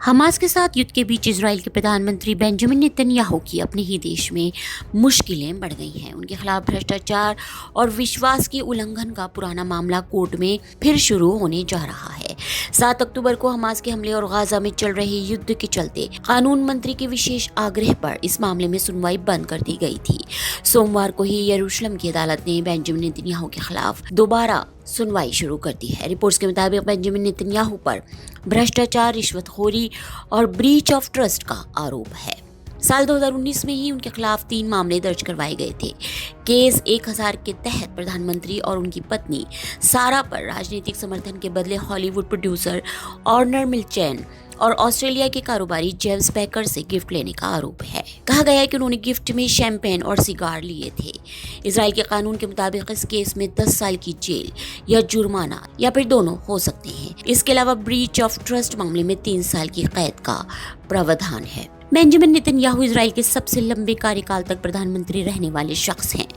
Hamas के साथ युद्ध के बीच इजराइल के प्रधानमंत्री बेंजामिन नेतन्याहू की अपने ही देश में मुश्किलें बढ़ गई हैं। उनके खिलाफ भ्रष्टाचार और विश्वास के उल्लंघन का पुराना मामला कोर्ट में फिर शुरू होने जा रहा है। 7 अक्टूबर को हमास के हमले और गाजा में चल रहे युद्ध के चलते कानून मंत्री के विशेष आग्रह पर इस मामले में सुनवाई बंद कर दी गई थी। सोमवार को ही यरूशलेम की अदालत ने बेंजामिन नेतन्याहू के खिलाफ दोबारा सुनवाई शुरू कर दी है। रिपोर्ट्स के मुताबिक बेंजामिन नेतन्याहू पर भ्रष्टाचार, रिश्वतखोरी और ब्रीच ऑफ ट्रस्ट का आरोप है। साल 2019 में ही उनके खिलाफ 3 मामले दर्ज करवाए गए थे। केस 1000 के तहत प्रधानमंत्री और उनकी पत्नी सारा पर राजनीतिक समर्थन के बदले हॉलीवुड प्रोड्यूसर ऑर्नर मिलचैन और ऑस्ट्रेलिया के कारोबारी जेम्स बैकर से गिफ्ट लेने का आरोप है। कहा गया है कि उन्होंने गिफ्ट में शैंपेन और सिगार लिए थे। इजराइल के कानून के मुताबिक इस केस में 10 साल की जेल या जुर्माना या फिर दोनों हो सकते हैं। इसके अलावा ब्रीच ऑफ ट्रस्ट मामले में 3 साल की कैद का प्रावधान है। बेंजामिन नेतन्याहू इजराइल के सबसे लंबे कार्यकाल तक प्रधानमंत्री रहने वाले शख्स हैं।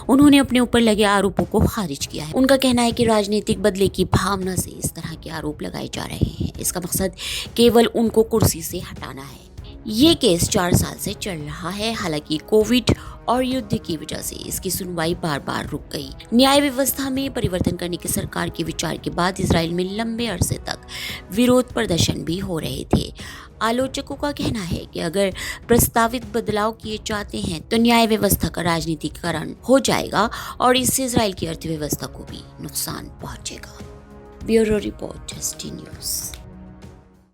उन्होंने अपने ऊपर लगे आरोपों को खारिज किया है। उनका कहना है कि राजनीतिक बदले की भावना से इस तरह के आरोप लगाए जा रहे हैं। इसका मकसद केवल उनको कुर्सी से हटाना है। ये केस 4 साल से चल रहा है। हालांकि कोविड और युद्ध की वजह से इसकी सुनवाई बार बार रुक गई। न्याय व्यवस्था में परिवर्तन करने की सरकार के विचार के बाद इजराइल में लंबे अरसे तक विरोध प्रदर्शन भी हो रहे थे। आलोचकों का कहना है कि अगर प्रस्तावित बदलाव किए जाते हैं तो न्याय व्यवस्था का राजनीतिकरण हो जाएगा और इससे इजराइल की अर्थव्यवस्था को भी नुकसान पहुंचेगा। Bureau report, ST news.